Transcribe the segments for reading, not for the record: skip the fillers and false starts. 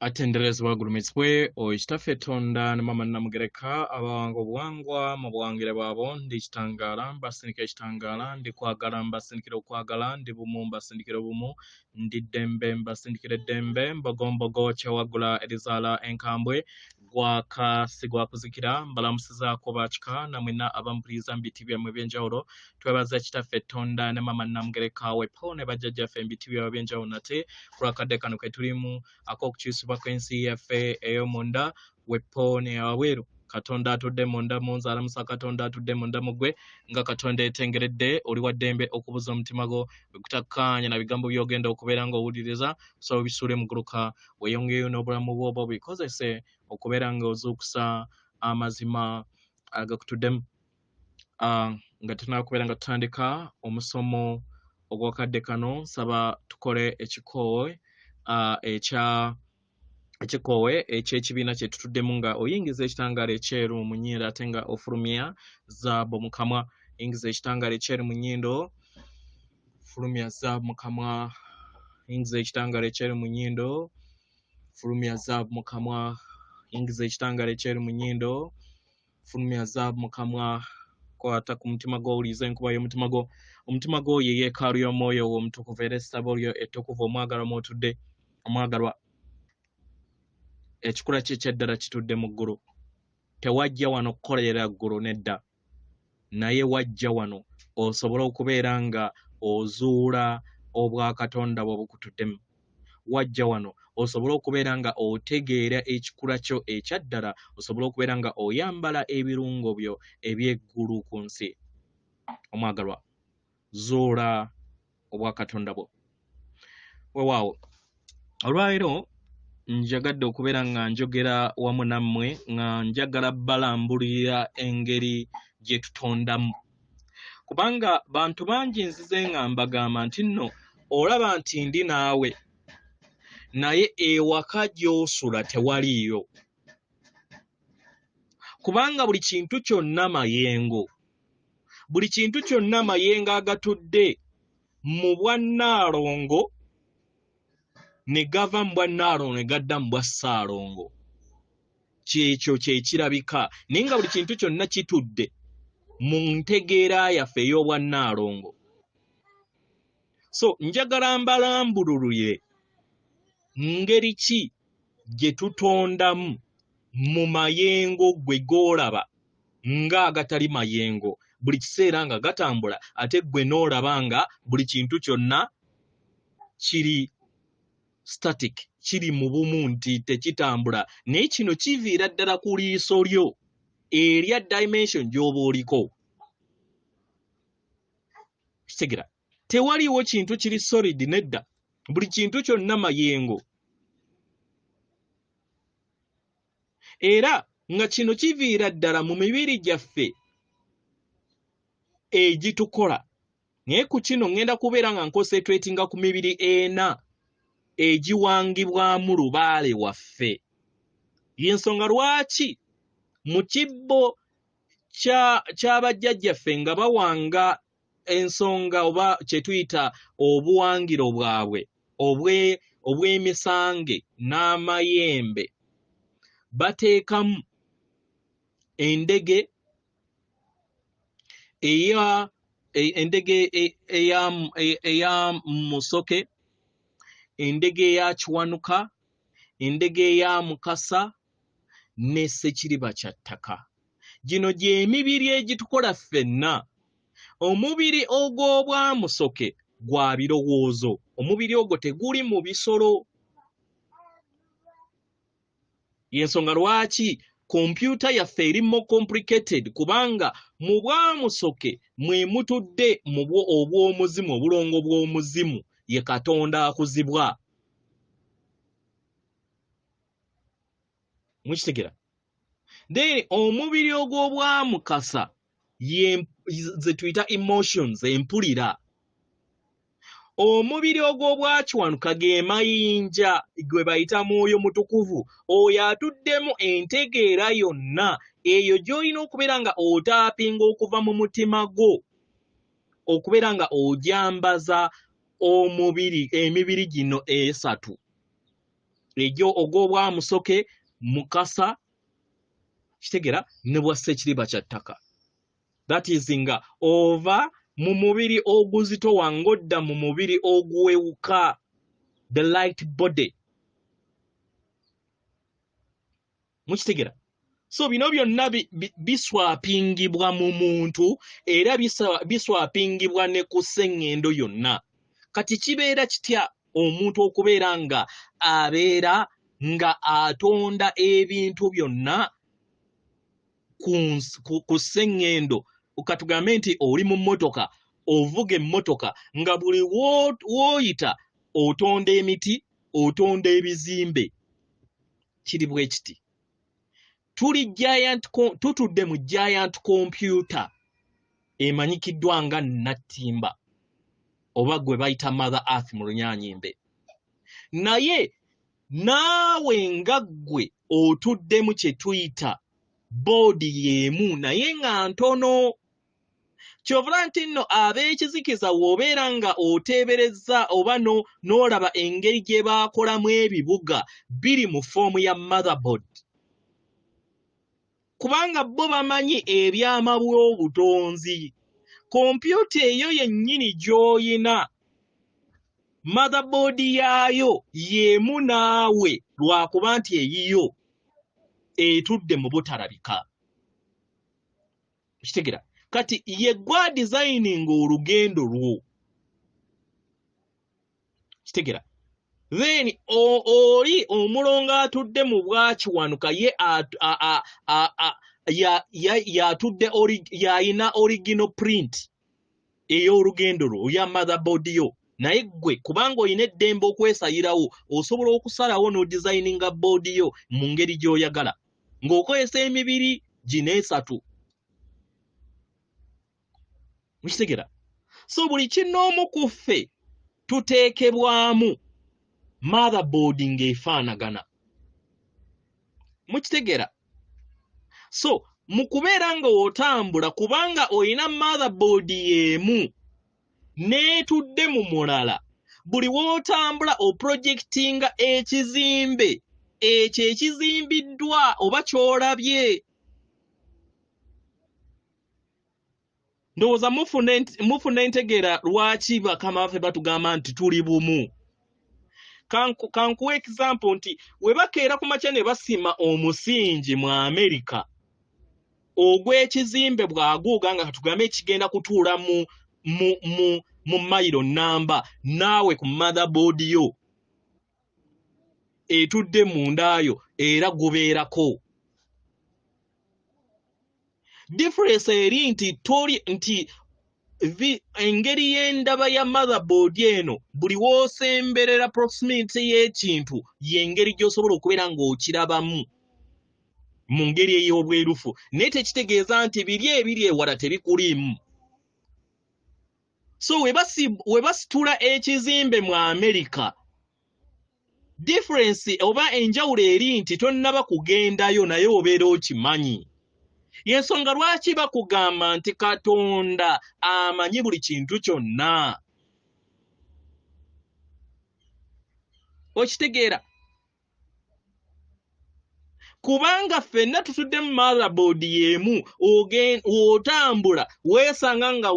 atenderezebwa gulumizibwe oikitafe tonda ne mama namugereka abawango obuwangwa mu buwangire bwabo ndi kitangala mbasindikira ekitangala ndi kwagala mbasindikira okwagala ndi bumu mbasindikira obumu ndi ddembe mbasindikira eddembe mbogombogo kyewagula erizaala enkambwe gwaka sigwakuzikira mbalamusizaako bakika namwena abampuliriza mbiti byammwe ebyenjawulo twebaza ekitafe tonda ne mama namugereka wepo ne bajjajjaffe mbiti byabwe ebyenjawulo nate kulwakadde kano ke tulimu ak'okukyusibwa kw'ensi yaffe ey'omunda wepo ne wabweru katonda atudde munda mu nzaalamusa katonda atudde munda mu ggwe nga katonda etengeredde oli wa ddembe okubuza omutima gwo bwekutakkaanya na bigambo by'ogenda okubeera ng'owuliriza so bisuule muguluka weeyongeyo n'obulamu bwo oba bikozese okubeera ng'ozuukusa amazima agakutuddemu nga tunakubeera nga tutandika omusomo ogwakadde kano nsaba tukole ekikoowe ekikoowe eky'ekibiina kye tutuddemu nga oyingiza ekitangaala ekyeru mu nnyindo ate nga ofulumya zaabu mu kamwa. Yingiza ekitangaala ekyeru mu nnyindo, fulumya zaabu mu kamwa. Yingiza ekitangaala ekyeru mu nnyindo, fulumya zaabu mu kamwa. Yingiza ekitangaala ekyeru mu nnyindo, fulumya zaabu mu kamwa. Kwata ku mutima gwo owuliriza enkuba y'omutima gwo. Omutima gwo ye yeekaalu y'omwoyo omutukuvu era essabo lyo ettukuvu omwagalwa mw'otudde. Omwagalwa ekikula kye ekyeddala kitudde mu ggulu. Tewajja wano kukolera ggulu nedda, naye wajja wano osobole okubeera nga ozuula obwakatonda bwe bukutuddemu. Wajja wano osobole okubeera nga otegeera ekikula kyo ekyaddala, osobole okubeera nga oyambala ebirungo byo eby'eggulu ku nsi. Omwagalwa, zuula obwakatonda bwo. Weewaawo, olwaleero njagadde okubeera nga njogera wamu nammwe nga njagala balambulira engeri gye tutondamu. Kubanga bantu bangi nzize nga mbagamba nti nno olaba nti ndi naawe naye ewaka gy'osula tewaliiyo. Kubanga buli kintu kyonna mayengo. Buli kintu kyonna mayengo agatudde mu bwa NALONGO ne gava mu bwa NALONGO ne gadda mu bwa SALONGO. Kyekyo kye kirabika. Naye nga buli kintu kyonna kitudde mu ntegeera yaffe ey'obwa NALONGO. So njagala mbalambululire ngeri ki gye tutondamu mu mayengo gwe goolaba ng'agatali mayengo. Buli kiseera nga gatambula ate gwe n'olaba nga buli kintu kyonna kiri static, kiri mu bumu nti tekitambula. Naye kino kiviira ddala ku liiso lyo erya dimension gy'oba oliko. Kitegera, tewaliiwo kintu kiri solid nedda. Buli kintu kyonna mayengo. Era nga kino kiviira ddala mu mibiri gyaffe egitukola. Naye ku kino ngenda kubeera nga nkonsentratinga ku mibiri ena egiwangibwamu lubaale waffe. Y'ensonga lwaki mu kibbo ky'abajjajjaffe nga bawanga ensonga oba kye tuyita obuwangiro bwabwe obw'emisange n'amayembe bateekamu endege eya musoke, endege eya kiwanuka, endege eya mukasa ne ssekiriba kya ttaka. Gino gy'emibiri egitukola ffenna. Omubiri ogw'obwamusoke gwa birowoozo. Omubiri ogwo teguli mu bisolo. Y'ensonga lwaki kompyuta yaffe eri more complicated, kubanga mu bwamusoke mwe mutudde mu bwo obw'omuzimu, obulongo bw'omuzimu ye Katonda akuzibwa. Mukitegera? Then omubiri ogw'obwamukasa ze tuyita emotions, empulira. Omubiri ogw'obwakiwanuka ge mayinja gwe bayita mwoyo mutukuvu. Oyo atuddemu entegeera yonna eyo gy'olina okubeera nga otaapinga okuva mu mutima gwo, okubeera nga ojambaza emibiri gino esatu. ejo ogobwa musoke mukasa kitegera ne bwa sekiriba kyattaka. That is nga over mu mubiri oguzito wangodda mu mubiri oguwewuka, the light body. Mukitegera? So bino byonna biswapingibwa mu muntu era biswapingibwa ne ku sseŋŋendo yonna. Kati kibeera kitya omuntu okubeera nga abeera nga atonda ebintu byonna ku sseŋŋendo? Ukatugambe nti oli mu mmotoka, ovuga emmotoka nga buli w'oyita otonda emiti, otonda ebizimbe. Kiri bwe kiti. Tutudde mu giant computer emanyikiddwa nga nattimba oba gwe bayita Mother Earth mu Lunyanyimbe. Naye naawe nga ggwe otuddemu kye tuyita boodi y'emu naye nga ntono. Kyovula nti nno ab'ekizikiza w'obeera nga oteeberezza oba n'olaba engeri gye baakolamu ebibuga biri mu foomu ya motherboard. Kubanga bo bamanyi ebyamabwa obutonzi. Kompyuta eyo yennyini gy'oyina, motherboard yaayo y'emu naawe lwakuba nti eyiyo etudde mu butalabika. Kitegera? Kati ye gwa designing olugendo lwo. Kitegera? Then oli omulongo atudde mu bwakiwanuka ye yatudde yayina original print ey'olugendo lwo ya motherboard yo. Naye ggwe kubanga olina eddembe okwesayirawo osobola okusalawo n'odesigninga board yo mu ngeri gy'oyagala ng'okozesa emibiri gino esatu. Mukitegera? So buli kinoomu ku ffe tuteekebwamu motherboard ng'efaanagana. Mukitegera? So mu kubeera nga otambula kubanga olina motherboard y'emu n'etudde mu mulala, buli w'otambula oprojectinga ekizimbe ekyo ekizimbiddwa oba ky'olabye. Ndowooza mufuna entegeera lwaki bakama baffe batugamba nti tuli bumu. Kankuwa example nti we bakeera ku makya ne basima omusingi mu America ogw'ekizimbe bw'aguuga nga katugambe kigenda kutuula mu mayiro namba, naawe ku motherboard yo etudde mundaayo era gubeerako. Difference eri nti engeri y'endaba ya motherboard eno buli w'osemberera proximity y'ekintu y'engeri gy'osobola okubeera ng'okirabamu mu ngeri ey'obwerufu, naye tekitegeeza nti biri ebiri ewala tebikulimu. So we basitula ekizimbe mu America, difference oba enjawulo eri nti tonnaba kugendayo naye obeera okimanyi. Yensonga lwaki bakugamba nti Katonda amanyi buli kintu kyonna. Okitegeera? Kubanga ffenna tutudde mu motherboard y'emu, otambula weesanga nga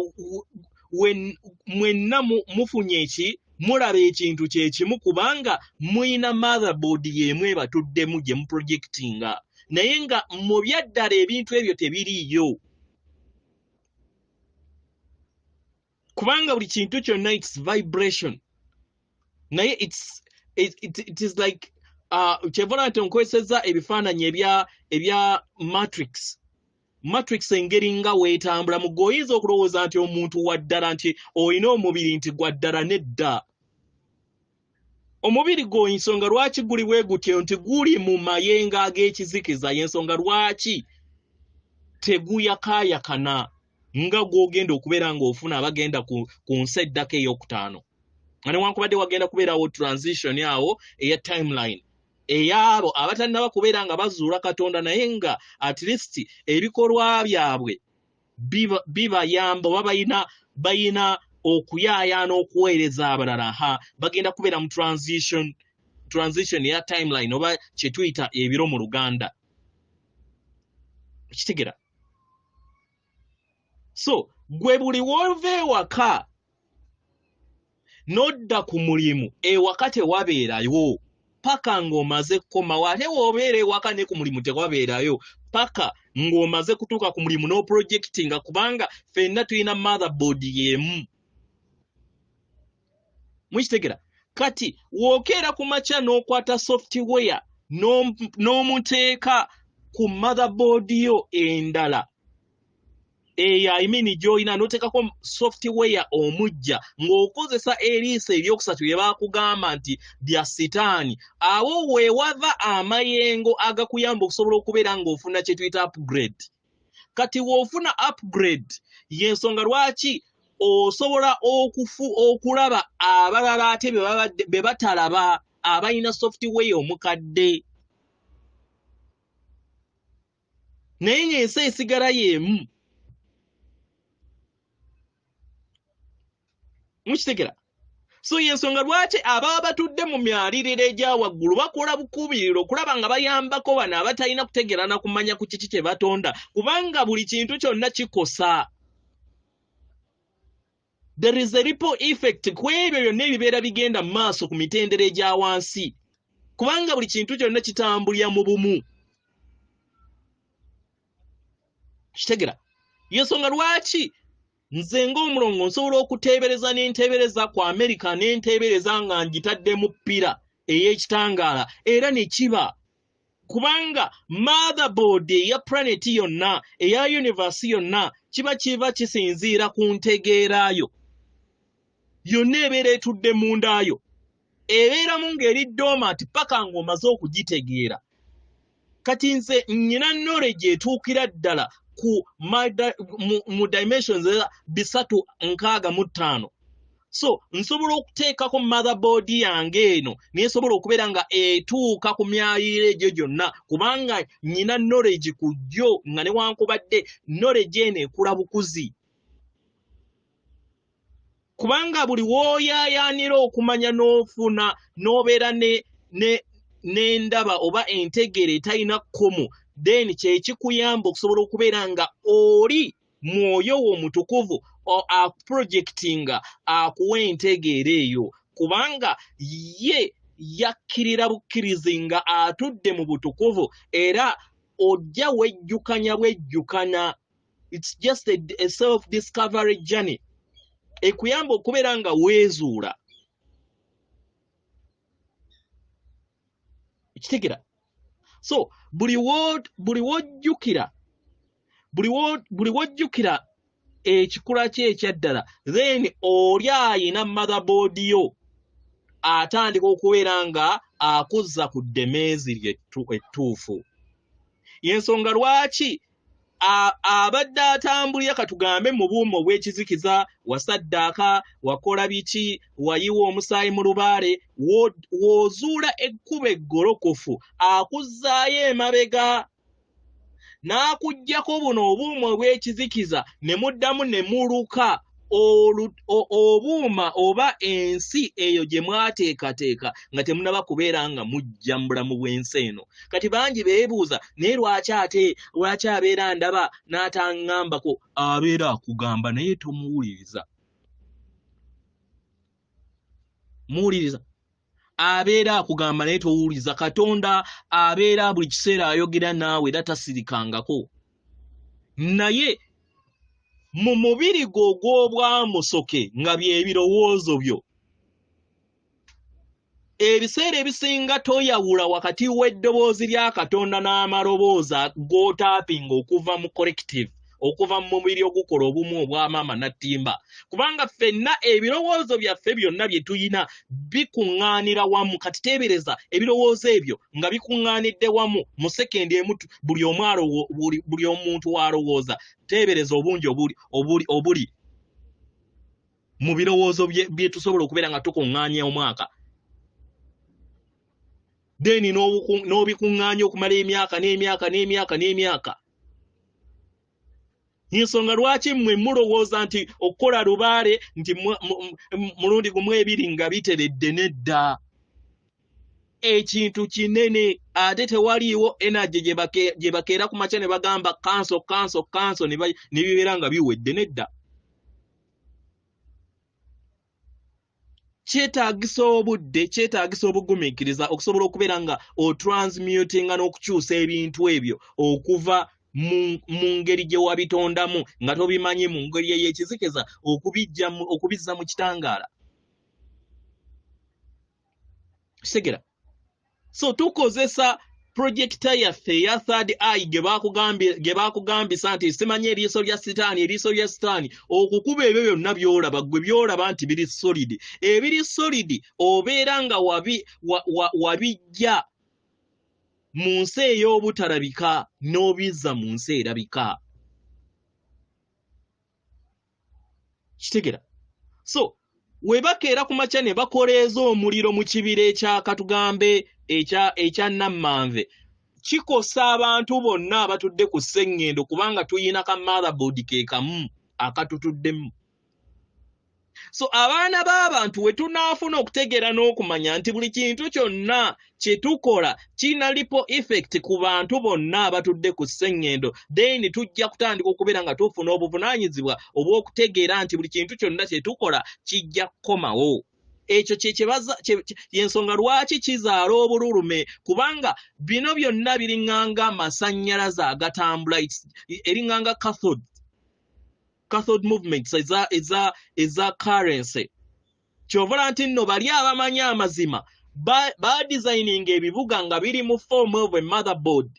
mwenna mufunye eki mulaba ekintu kye kimu kubanga muyina motherboard y'emu ebatuddemu gye muprojectinga. Naye nga mu byaddala ebintu ebyo tebiriiyo. Kubanga buli kintu kyonna it's vibration. Naye it is like kyevuna nti nkozesezza ebifaananyi ebya matrix engeri nga weetambula mu goyinza okulowooza nti omuntu waddala nti olina omubiri nti gwaddala nedda. Omubiri gwo ensonga lwaki guli bwe gutyo nti guli mu mayenga ag'ekizikiza, y'ensonga lwaki teguyakaayakana nga gw'ogenda okubeera ng'ofuna abagenda ku nsi eddako ey'okutaano. Newankubadde wagenda kubeerawo transition yawo eya timeline ey'abo abatannaba kubeera nga bazuula Katonda naye nga at least ebikolwa byabwe bibayamba oba bayina okuyaayaana okuweereza abalala. Bagenda kubeera mu transition transition ya timeline oba kye tuyita ebiro mu Luganda. Kitegera. So gwe buli wove ewaka nodda ku mulimu ewaka tewabeerayo paka ng'omaze kukomawo ate w'obeera ewaka ne ku mulimu tewabeerayo paka ng'omaze kutuuka ku mulimu no projectinga kubanga ffenna tulina motherboard y'emu. Mukitegera. Kati w'okeera ku makya n'okwata software n'omuteeka ku motherboard yo endala. I mean joina notekako software omujja ng'okozesa eriisa eryokusatu bye baakugamba nti bya sitaani awo weewava amayengo agakuyamba okusobola okubeera ng'ofuna kye tuyita upgrade. Kati w'ofuna upgrade y'ensonga lwaki osobola okulaba abalala ate be batalaba abalina software omukadde. Naye ng'ensi esigala y'emu. Mukitegera. So y'ensonga lwaki ababa batudde mu myaliriro egya waggulu bakola bukubiriro okulaba nga bayambako bano abatalina kutegeera na kumanya ku kiki kye batonda kubanga buli kintu kyonna kikosa. There is a ripple effect ku ebyo byonna ebibeera bigenda mu maaso ku mitendera egya wansi kubanga buli kintu kyonna kitambulira mu bumu. Kitegera. Y'ensonga lwaki nze ng'omulongo nsobola okuteebereza n'enteebereza ku America n'enteebereza nga ngitaddemu ppira ey'ekitangaala era ne kiba kubanga motherboard eya planet yonna eya universe yonna kiba kisinziira ku ntegeerayo yonna ebeera etudde mundaayo ebeeramu ng'eri dormant paka ng'omaze okugitegeera. Kati nze nnyina knowledge etuukira ddala ku mu dimensions bisatu nkaaga mu ttaano. So nsobola okuteekako motherboard yange eno nesobola okubeera nga etuuka ku myaliriro egyo gyonna kubanga nnyina knowledge ku gyo nga newankubadde knowledge eno ekula bukuzi. Kubanga buli w'oyaayaanira okumanya n'ofuna n'obeera n'endaba oba entegere etalina kkomo then kyekikuyamba okusobola okubeera nga oli mwoyo wo mutukuvu projectinga akuwa entegeera eyo kubanga ye yakkirira bukkirizi nga atudde mu butukuvu era ojja wejjukanya bwejjukana. It's just a self-discovery journey ekuyamba okubeera nga weezuula. Ekitegera. So buli wojjukira ekikula kye ekyaddala then oli ayina motherboard yo atandika okubeera nga akuzza ku ddemeezi ettuufu. Y'ensonga lwaki abadde atambulira katugambe mu buuma obw'ekizikiza wasaddaaka wakola biki wayiwa omusaayi mu lubaale w'ozuula ekkubo eggolokofu akuzzaayo emabega n'akuggyako buno obuuma obw'ekizikiza ne muddamu ne muluka obuuma oba ensi eyo gye mwateekateeka nga temunaba kubeera nga mujja mu bulamu bw'ensi eno. Kati bangi beebuuza naye lwaki abeera ndaba n'ataŋŋambako abeera akugamba naye tomuwuliriza. Muwuliriza. Abeera akugamba naye towuliriza. Katonda abeera buli kiseera ayogera naawe era tasirikangako. Naye mu mubiri gwo ogw'obwamusoke nga by'ebirowoozo byo ebiseera ebisinga toyawula wakati w'eddoboozi lya Katonda n'amalobooza g'otaapinga okuva mu collective okuva mu mubiri ogukola obumu obw'amaama nattimba kubanga ffenna ebirowoozo byaffe byonna bye tuyina bikuŋŋaanira wamu. Kati teebereza ebirowoozo ebyo nga bikuŋŋaanidde wamu mu sekendi emu buli omuntu w'alowooza. Teebereza obungi obuli mu birowoozo bye tusobola okubeera nga tukuŋŋaanya omwaka then n'obikuŋŋaanya okumala emyaka n'emyaka. Y'ensonga lwaki mmwe mulowooza nti okukola lubaale nti mulundi gumu ebiri nga biteredde nedda. ekintu kinene ate tewaliiwo energy gye bakeera ku makya ne bagamba kanso ne bibeera nga biwedde nedda. Kyetaagisa obudde, kyetaagisa obugumiikiriza okusobola okubeera nga otransmutinga n'okukyusa ebintu ebyo okuva mu ngeri gye wabitondamu nga tobimanyi mu ngeri ey'ekizikiza okubizza mu kitangaala. Segera. So tukozesa projector yaffe eya third eye ge bakugambisa nti simanyi eriiso lya sitaani okukuba ebyo byonna byolaba gwe byolaba nti biri solid. Ebiri solid obeera nga wabijja mu nsi ey'obutalabika n'obizza mu nsi erabika. Kitegera. So we bakeera ku makya ne bakoleeza omuliro mu kibira ekyakatugambe ekya Nammanve, kikosa abantu bonna abatudde ku sseŋŋendo kubanga tuyina ka motherboard ke kamu akatutuddemu. So abaana b'abantu we tunaafuna okutegeera n'okumanya nti buli kintu kyonna kye tukola kirina ripple effect ku bantu bonna abatudde ku sseŋŋendo, then tujja kutandika okubeera nga tufuna obuvunaanyizibwa obw'okutegeera nti buli kintu kyonna kye tukola kijja kukomawo. Ekyo y'ensonga lwaki kizaala obululume, kubanga bino byonna biringanga amasannyalaze agatambula, eringanga cathode movements eza currency. Kyovula nti nno bali abamanyi amazima designing ebibuga nga biri mu form of a motherboard.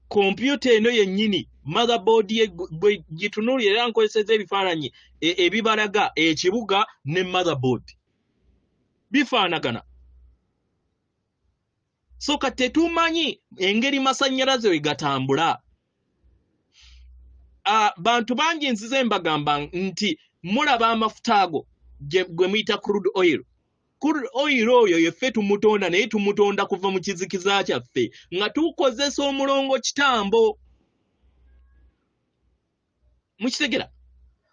Computer eno yennyini motherboard gwe gitunulira era nkozeseza ebifaananyi ebibalaga ekibuga ne motherboard bifaanagana. So kati tetumanyi engeri masannyalaze we gatambula. Bantu bangi nzize mbagamba nti mulaba amafuta ago gwe muyita crude oil. Crude oil oyo yeffe tumutonda, naye tumutonda kuva mu kizikiza kyaffe nga tukozesa omulongo kitambo. Mukitegera?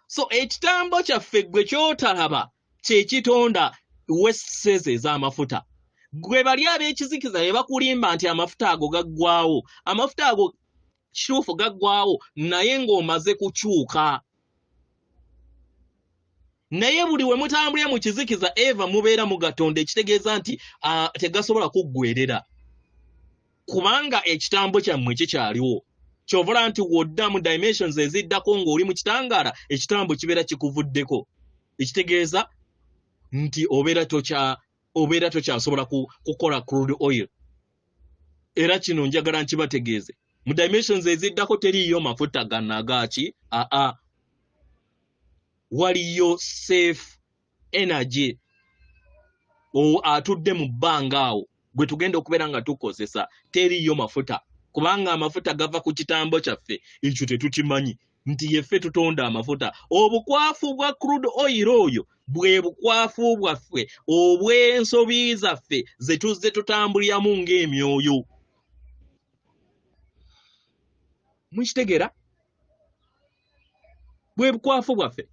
So ekitambo kyaffe gwe kyotalaba kye kitonda wesses ez'amafuta. Gwe bali ab'ekizikiza ne bakulimba nti amafuta ago gaggwaawo. Amafuta ago kituufu gaggwaawo naye ng'omaze kukyuka. Naye buli we mutambulira mu kizikiza eva mubeera mu gatonda, ekitegeeza nti tegasobola kuggwerera kubanga ekitambo kyammwe kikyaliwo. Kyovula nti wodda mu dimensions eziddako ng'oli mu kitangaala, ekitambo kibeera kikuvuddeko. Ekitegeeza nti obeera tokyasobola kukola crude oil. Era kino njagala nkibategeeze. Mu dimensions eziddako teriiyo mafuta ganagaaki, waliyo safe energy atudde mu bbanga awo gwe tugenda okubeera nga tukozesa. Teriiyo mafuta kubanga amafuta gava ku kitambo kyaffe, ekyo tetukimanyi nti yeffe tutonda amafuta. Obukwafu bwa crude oil oyo bwe bukwafu bwaffe obw'ensobi zaffe ze tuzze tutambuliramu ng'emyoyo. Mukitegera? Bwe bukwafu bwaffe.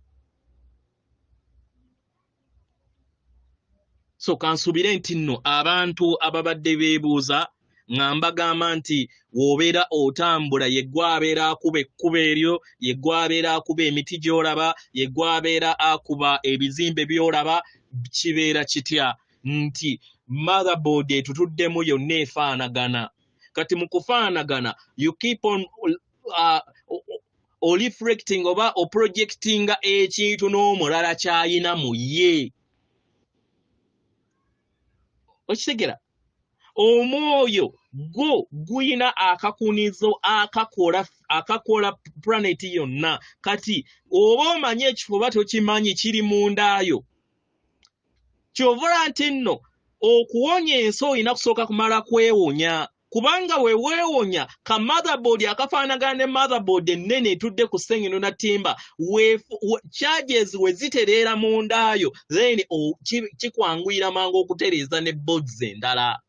So kansubire nti nno abantu ababadde beebuuza nga mbagamba nti w'obeera otambula yeggwa abeera akuba ekkuba eryo, yeggwa abeera akuba emiti gy'olaba, yeggwa abeera akuba ebizimbe by'olaba, kibeera kitya nti motherboard etutuddemu yonna efaanagana. Kati mu kufaanagana you keep on reflecting oba projectinga ekintu n'omulala kyayina mu ye. Okitegera? Omwoyo guyina akakunizo akakola planet yonna. Kati oba omanyi ekifuba tokimanyi kiri mundaayo. Kyovula nti nno okuwonya ensi olina kusooka kumala kwewonya, kubanga we weewonya ka motherboard akafaanagana ne motherboard ennene etudde ku sseŋŋendo na ttimba charges we zitereera mundaayo, then kikwanguyira mangu okutereeza ne boards endala.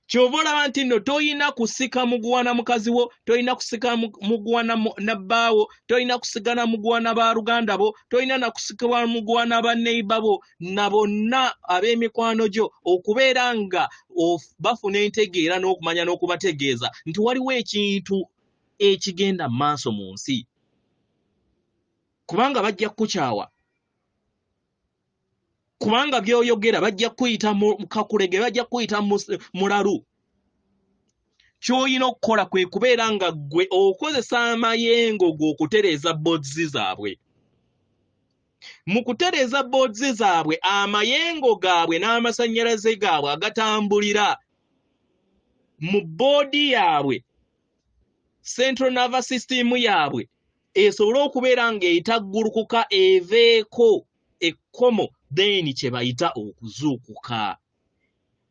Kyovola nti nno toyina kusika mugwana mukazi wo, toyina kusika mugwana nabbaawo, toyina kusigana mugwana ba luganda bo, toyina na kusikibwa mugwana ba neighbor bo, na bonna ab'emikwano gyo okubeera nga bafuna entegeera n'okumanya n'okubategeeza nti waliwo ekintu ekigenda mu maaso mu nsi. Kubanga bajja kukukyawa. Kubanga byoyogera bajja kuyita mu kakulege, bajja kuyita mulalu. Ky'olina okukola kwe kubeera nga ggwe okozesa amayengo go okutereeza boards zaabwe. Mu kutereeza boards zaabwe amayengo gaabwe n'amasannyalaze gaabwe agatambulira mu boodi yaabwe, central nervous system yaabwe esobole okubeera ng'etaggulukuka eveeko ekkomo then kye bayita okuzuukuka.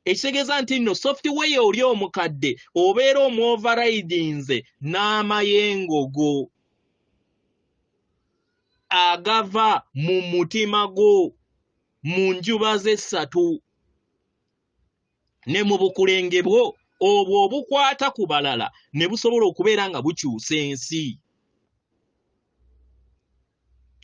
Ekitegeeza nti nno software oli omukadde obeera omuoverridinze n'amayengo go agava mu mutima gwo mu njuba z'essatu ne mu bukulenge bwo obwo obukwata ku balala ne busobola okubeera nga bukyusa ensi.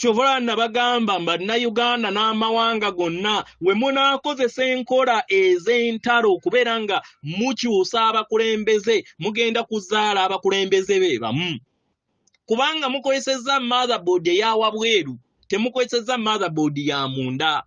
Kyovola nabagamba bannayuganda n'amawanga gonna we munaakozesa enkola ez'entalo okubeera nga mukyusa abakulembeze mugenda kuzaala abakulembeze be bamu. Kubanga mukozesezza motherboard eya wabweru, temukozesezza motherboard ya munda.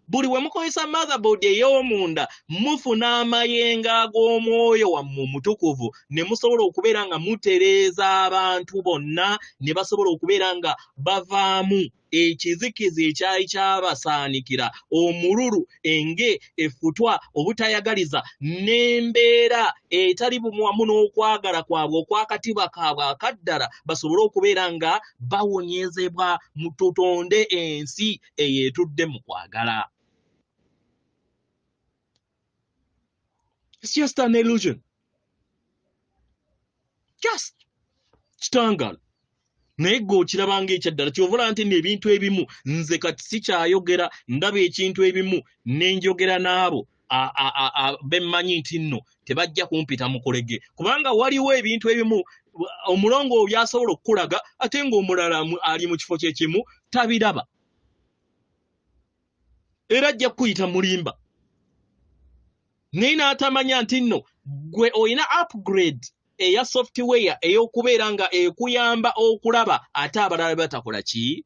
Buli we mukozesa motherboard ey'omunda mufuna amayenga ag'omwoyo wammwe omutukuvu ne musobola okubeera nga mutereeza abantu bonna ne basobola okubeera nga bavaamu ekizikiza ekyali kyabasaanikira, omululu, enge, effutwa, obutayagaliza n'embeera etali bumwamu n'okwagala kwabwe okw'akatiba kaabwe akaddala basobole okubeera nga bawonyezebwa mu tutonde ensi eyeetudde mu kwagala. It's just an illusion. Just kitangaala. Naye gwe okirabanga ekyaddala kyovola nti n'ebintu ebimu nze kati sikyayogera ndaba ekintu ebimu n'enjogera n'abo bemmanyi nti nno tebajja kumpita mukolege. Kubanga waliwo ebintu ebimu omulongo oyo asobola okukulaga ate ng'omulala ali mu kifo kyekimu tabiraba. Era ajja kuyita mulimba. Naye n'atamanya nti nno gwe oyina upgrade eya software ey'okubeera nga ekuyamba okulaba ate abalala batakola ki?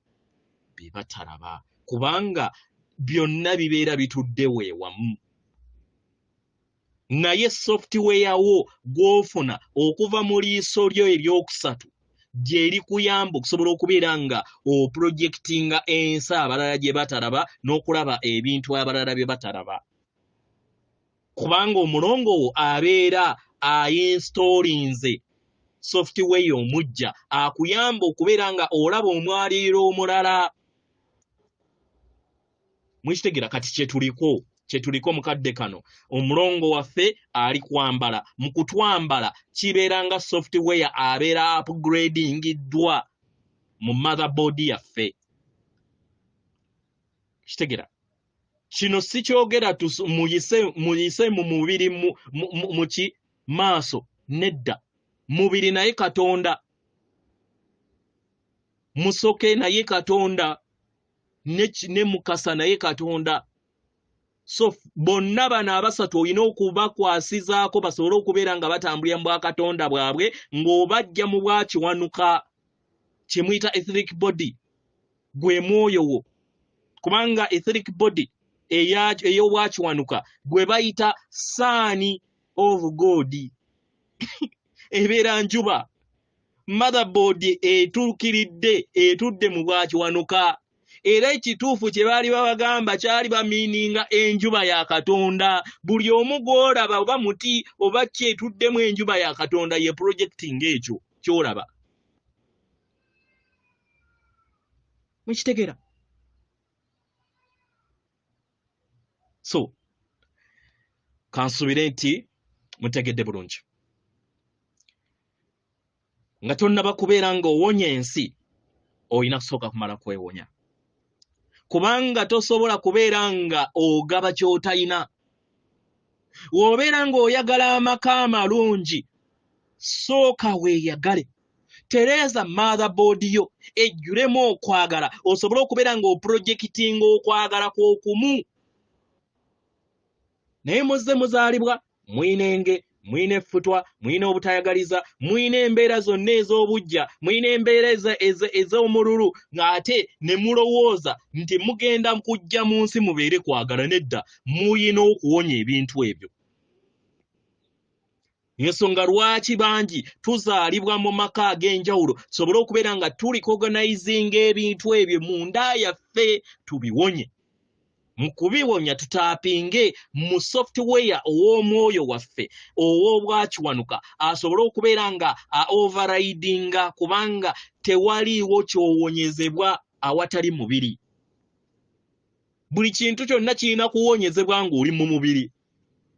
Bebatalaba. Kubanga byonna bibeera bitudde weewamu. Naye software wo gw'ofuna okuva mu liiso lyo eryokusatu gy'eri kuyamba okusobola okubeera nga oprojectinga ensi abalala gye batalaba n'okulaba ebintu abalala bye batalaba. Kubanga omulongo wo abeera ainstallinze software omujja akuyamba okubeera nga olaba omwaliriro omulala. Mwikitegera kati kyetuliko mukadde kano omulongo waffe ali kwambala mu kutwambala kibeera nga software abeera upgradingiddwa mu motherboard yaffe. Kitegera kino si kyogera muyise mu mubiri mu ki maaso nedda. Mubiri naye Katonda, musoke naye Katonda, ne mukasa naye Katonda. So bonna bano abasatu olina okubakwasizaako basobole okubeera nga batambulira mu bwakatonda bwabwe ng'obajja mu bwakiwanuka kye muyita etheric body gwe mwoyo wo. Kubanga etheric body ey'obwakiwanuka gwe bayita son of God ebeera njuba. Motherboard etuukiridde etudde mu bwakiwanuka. Era ekituufu kye baali babagamba kyali bamiininga enjuba ya Katonda. Buli omu gw'olaba oba muti oba kyetuddemu enjuba ya Katonda ye projecting ekyo ky'olaba. Mukitegeera? So kansubire nti mutegedde bulungi nga tonnaba kubeera nga owonya ensi olina kusooka kumala kwewonya. Kubanga tosobola kubeera nga ogaba ky'otayina. Wobeera ng'oyagala amaka amalungi sooka weeyagale. Tereza motherboard yo ejjulemu okwagala osobole okubeera ng'oprojectinga okwagala kw'okumu. Naye muzze muzaalibwa mwine enge, mwine effutwa, mwine obutayagaliza, mwine embeera zonna ez'obujja, mwine embeera ez'omululu ng'ate ne mulowooza nti mugenda kujja mu nsi mubeere kwagala. Nedda, muyina okuwonya ebintu ebyo. Ensonga lwaki bangi tuzaalibwa mu maka ag'enjawulo tusobole okubeera nga tuli organizinga ebintu ebyo munda yaffe tubiwonye. Mu kubiwonya tutaapinge mu software ow'omwoyo waffe ow'obwakiwanuka asobole okubeera nga overridinga, kubanga tewaliiwo ky'owonyezebwa awatali mubiri. Buli kintu kyonna kirina kuwonyezebwa ng'oli mu mubiri.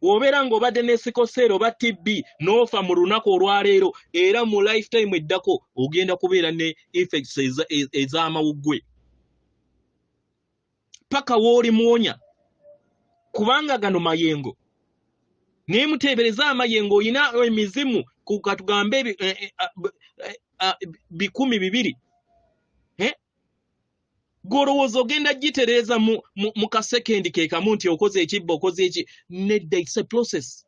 Wobeera ng'obadde ne sikosero oba TB n'ofa mu lunaku olwaleero era mu lifetime eddako ogenda kubeera ne effects ez'amawuggwe. Paka w'oli muwonya, kubanga gano mayengo. Naye muteebereza amayengo oyina emizimu katugambe 200. Golowooza ogenda gitereeza mu kasekendi ke kamu nti okoze ekibba okoze eki. Nedda, it's a process.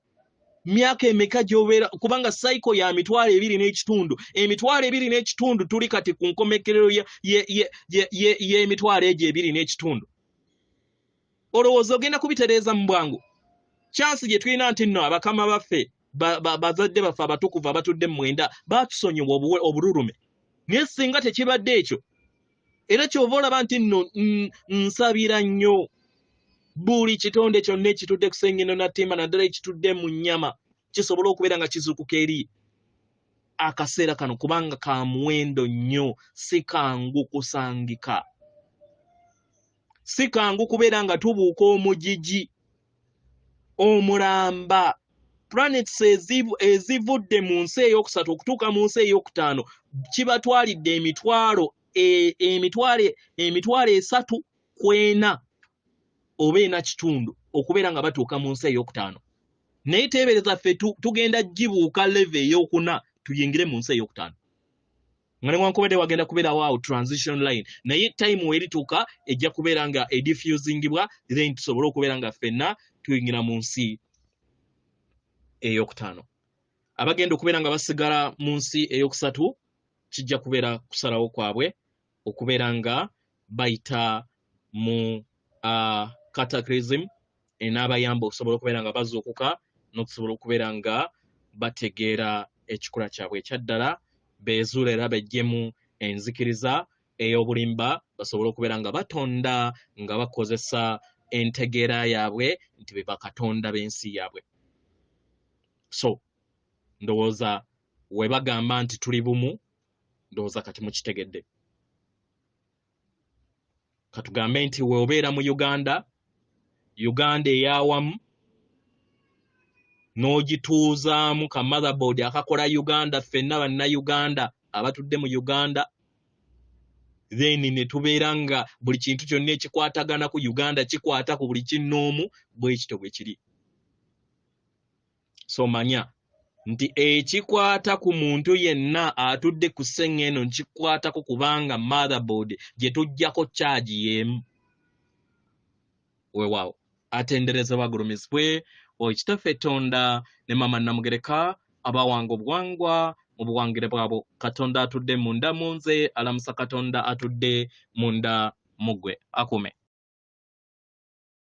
Myaka emeka gy'obeera, kubanga cycle ya 2.5. 2.5 tuli kati ku nkomekerero y'emitwalo egyo 2.5. Olowooza ogenda kubitereeza mu bwangu. Chance gye tulina nti nno abakama baffe bazadde baffe abatukuvu abatudde mu mwenda batusonyiwa obululume. Naye singa tekibadde ekyo, era kyova olaba nti nno nsabira nnyo buli kitonde kyonna ekitudde ku sengeno nattimba naddala ekitudde mu nnyama kisobola okubeera nga kizuukuka eri akaseera kano, kubanga ka muwendo nnyo, si kangu kusangika. Si kangu kubeera nga tubuuka omugigi omulamba. Planets ezivudde mu nsi ey'okusatu okutuuka mu nsi ey'okutaano kibatwalidde emitwalo 3.4 oba 4 okubeera nga batuuka mu nsi ey'okutaano. Naye teebereza ffe tugenda gibuuka level ey'okuna tuyingire mu nsi ey'okutaano. Nga newankubadde wagenda kubeerawo awo transition line, naye time werituuka ejja kubeera nga edifusingibwa, then tusobole okubeera nga ffenna tuyingira mu nsi ey'okutaano. Abagenda okubeera nga basigala mu nsi ey'okusatu kijja kubeera kusalawo kwabwe okubeera nga bayita mu cataclysm enaabayamba okusobola okubeera nga bazuukuka n'okusobola okubeera nga bategeera ekikula kyabwe ekyaddala, beezuula era bejjemu enzikiriza ey'obulimba, basobole okubeera nga batonda nga bakozesa entegeera yaabwe nti be bakatonda b'ensi yaabwe. So ndowooza we bagamba nti tuli bumu, ndowooza kati mukitegedde. Katugambe nti we obeera mu Uganda eyawamu n'ogituuzaamu ka motherboard akakola Uganda, ffenna bannayuganda abatudde mu Uganda, then ne tubeera nga buli kintu kyonna ekikwatagana ku Uganda kikwata ku buli kinnoomu, bwe kityo bwe kiri. So manya nti ekikwata ku muntu yenna atudde ku sengeno nkikwatako, kubanga motherboard gye tujjako charge y'emu. Weewaawo atenderezebwa agulumizibwe Kitaffe Tonda ne Mama Namugereka abawanga obuwangwa mu buwangire bwabo. Katonda atudde munda mu nze, alamusa Katonda atudde munda mu ggwe. Akume.